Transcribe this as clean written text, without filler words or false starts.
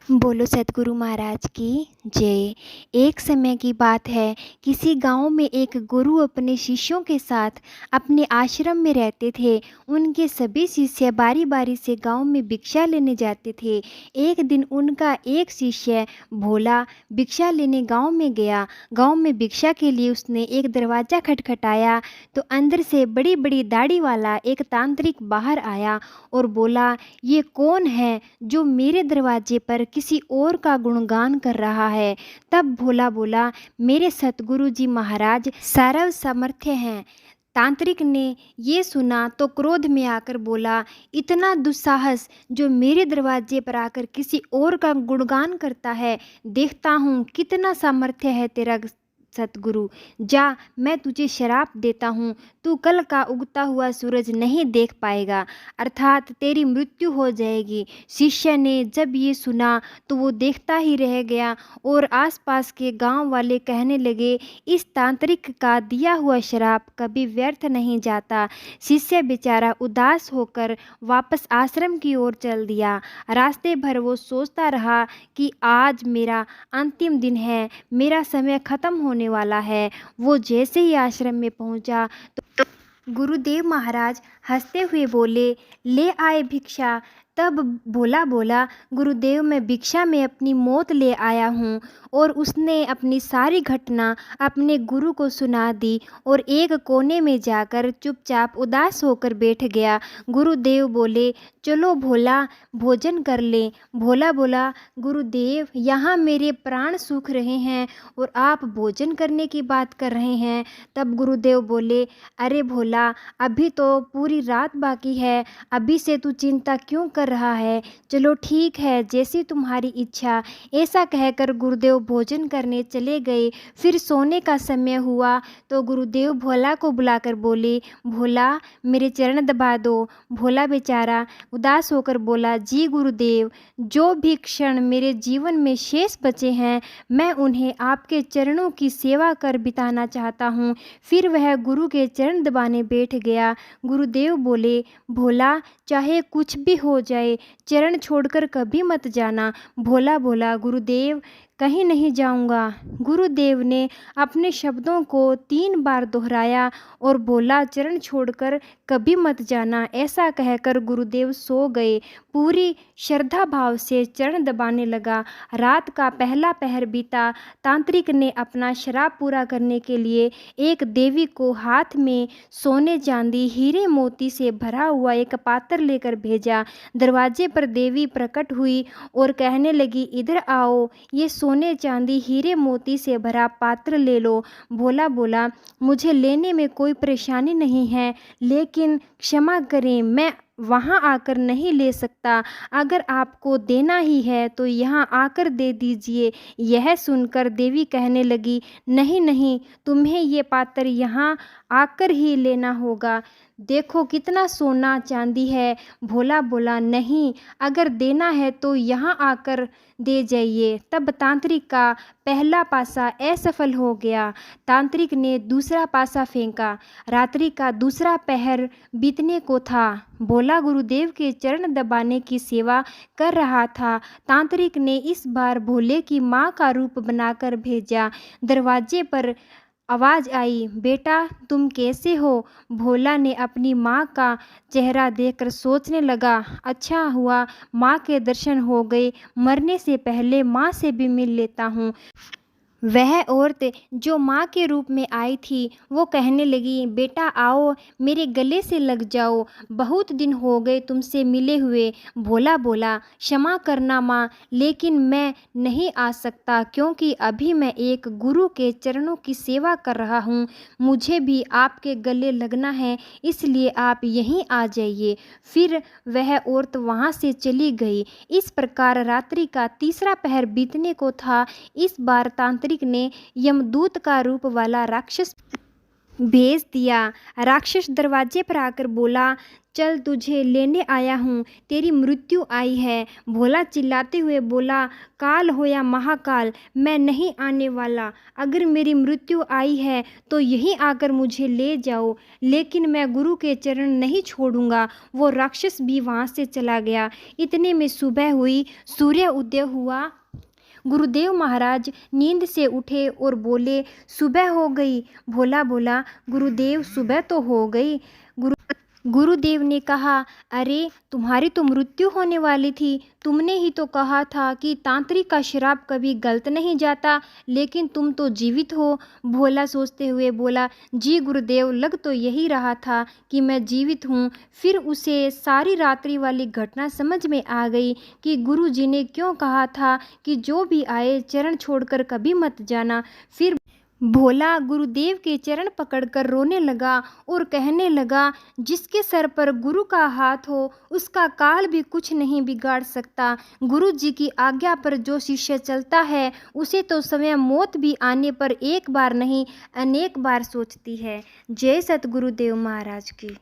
बोलो सतगुरु महाराज की जय। एक समय की बात है, किसी गांव में एक गुरु अपने शिष्यों के साथ अपने आश्रम में रहते थे। उनके सभी शिष्य बारी बारी से गांव में भिक्षा लेने जाते थे। एक दिन उनका एक शिष्य भोला भिक्षा लेने गांव में गया। गांव में भिक्षा के लिए उसने एक दरवाज़ा खटखटाया तो अंदर से बड़ी बड़ी दाढ़ी वाला एक तांत्रिक बाहर आया और बोला, ये कौन है जो मेरे दरवाजे पर किसी और का गुणगान कर रहा है। तब भोला बोला, मेरे सतगुरु जी महाराज सर्व समर्थ हैं। तांत्रिक ने ये सुना तो क्रोध में आकर बोला, इतना दुस्साहस जो मेरे दरवाजे पर आकर किसी और का गुणगान करता है, देखता हूँ कितना सामर्थ्य है तेरा सतगुरु। जा, मैं तुझे श्राप देता हूँ, तू कल का उगता हुआ सूरज नहीं देख पाएगा, अर्थात तेरी मृत्यु हो जाएगी। शिष्य ने जब ये सुना तो वो देखता ही रह गया और आसपास के गांव वाले कहने लगे, इस तांत्रिक का दिया हुआ श्राप कभी व्यर्थ नहीं जाता। शिष्य बेचारा उदास होकर वापस आश्रम की ओर चल दिया। रास्ते भर वो सोचता रहा कि आज मेरा अंतिम दिन है, मेरा समय खत्म होने वाला है। वो जैसे ही आश्रम में पहुंचा तो गुरुदेव महाराज हंसते हुए बोले, ले आए भिक्षा। तब भोला बोला, गुरुदेव मैं भिक्षा में अपनी मौत ले आया हूँ। और उसने अपनी सारी घटना अपने गुरु को सुना दी और एक कोने में जाकर चुपचाप उदास होकर बैठ गया। गुरुदेव बोले, चलो भोला भोजन कर लें। भोला बोला, गुरुदेव यहाँ मेरे प्राण सूख रहे हैं और आप भोजन करने की बात कर रहे हैं। तब गुरुदेव बोले, अरे भोला, अभी तो पूरी रात बाकी है, अभी से तू चिंता क्यों कर रहा है। चलो ठीक है, जैसी तुम्हारी इच्छा। ऐसा कहकर गुरुदेव भोजन करने चले गए। फिर सोने का समय हुआ तो गुरुदेव भोला को बुलाकर बोले, भोला मेरे चरण दबा दो। भोला बेचारा उदास होकर बोला, जी गुरुदेव, जो भी क्षण मेरे जीवन में शेष बचे हैं मैं उन्हें आपके चरणों की सेवा कर बिताना चाहता हूँ। फिर वह गुरु के चरण दबाने बैठ गया। गुरुदेव बोले, भोला चाहे कुछ भी हो जाए, चरण छोड़कर कभी मत जाना। भोला बोला, गुरुदेव कहीं नहीं जाऊंगा। गुरुदेव ने अपने शब्दों को 3 बार दोहराया और बोला, चरण छोड़कर कभी मत जाना। ऐसा कहकर गुरुदेव सो गए। पूरी श्रद्धा भाव से चरण दबाने लगा। रात का पहला पहर बीता। तांत्रिक ने अपना श्राप पूरा करने के लिए एक देवी को हाथ में सोने चांदी हीरे मोती से भरा हुआ एक पात्र लेकर भेजा। दरवाजे पर देवी प्रकट हुई और कहने लगी, इधर आओ, ये सोने चांदी हीरे मोती से भरा पात्र ले लो। भोला बोला, मुझे लेने में कोई परेशानी नहीं है, लेकिन क्षमा करें, मैं वहाँ आकर नहीं ले सकता। अगर आपको देना ही है तो यहाँ आकर दे दीजिए। यह सुनकर देवी कहने लगी, नहीं नहीं, तुम्हें ये पात्र यहाँ आकर ही लेना होगा। देखो कितना सोना चांदी है। भोला बोला, नहीं, अगर देना है तो यहाँ आकर दे जाइए। तब तांत्रिक का पहला पासा असफल हो गया। तांत्रिक ने दूसरा पासा फेंका। रात्रि का दूसरा पहर बीतने को था। भोला गुरुदेव के चरण दबाने की सेवा कर रहा था। तांत्रिक ने इस बार भोले की माँ का रूप बनाकर भेजा। दरवाजे पर आवाज़ आई, बेटा तुम कैसे हो। भोला ने अपनी माँ का चेहरा देखकर सोचने लगा, अच्छा हुआ माँ के दर्शन हो गए, मरने से पहले माँ से भी मिल लेता हूँ। वह औरत जो माँ के रूप में आई थी वो कहने लगी, बेटा आओ, मेरे गले से लग जाओ, बहुत दिन हो गए तुमसे मिले हुए। भोला बोला, क्षमा करना माँ, लेकिन मैं नहीं आ सकता क्योंकि अभी मैं एक गुरु के चरणों की सेवा कर रहा हूँ। मुझे भी आपके गले लगना है, इसलिए आप यहीं आ जाइए। फिर वह औरत वहाँ से चली गई। इस प्रकार रात्रि का तीसरा पहर बीतने को था। इस बार तांत्रिक ने यमदूत का रूप वाला राक्षस भेज दिया। राक्षस दरवाजे पर आकर बोला, चल तुझे लेने आया हूँ, तेरी मृत्यु आई है। भोला चिल्लाते हुए बोला, काल हो या महाकाल, मैं नहीं आने वाला। अगर मेरी मृत्यु आई है तो यहीं आकर मुझे ले जाओ, लेकिन मैं गुरु के चरण नहीं छोड़ूंगा। वो राक्षस भी वहाँ से चला गया। इतने में सुबह हुई, सूर्य उदय हुआ। गुरुदेव महाराज नींद से उठे और बोले, सुबह हो गई। भोला बोला, गुरुदेव सुबह तो हो गई। गुरुदेव ने कहा, अरे तुम्हारी तो मृत्यु होने वाली थी। तुमने ही तो कहा था कि तांत्रिक का श्राप कभी गलत नहीं जाता, लेकिन तुम तो जीवित हो। भोला सोचते हुए बोला, जी गुरुदेव, लग तो यही रहा था कि मैं जीवित हूँ। फिर उसे सारी रात्रि वाली घटना समझ में आ गई कि गुरु जी ने क्यों कहा था कि जो भी आए चरण छोड़कर कभी मत जाना। फिर भोला गुरुदेव के चरण पकड़कर रोने लगा और कहने लगा, जिसके सर पर गुरु का हाथ हो उसका काल भी कुछ नहीं बिगाड़ सकता। गुरु जी की आज्ञा पर जो शिष्य चलता है उसे तो स्वयं मौत भी आने पर एक बार नहीं अनेक बार सोचती है। जय सतगुरुदेव महाराज की।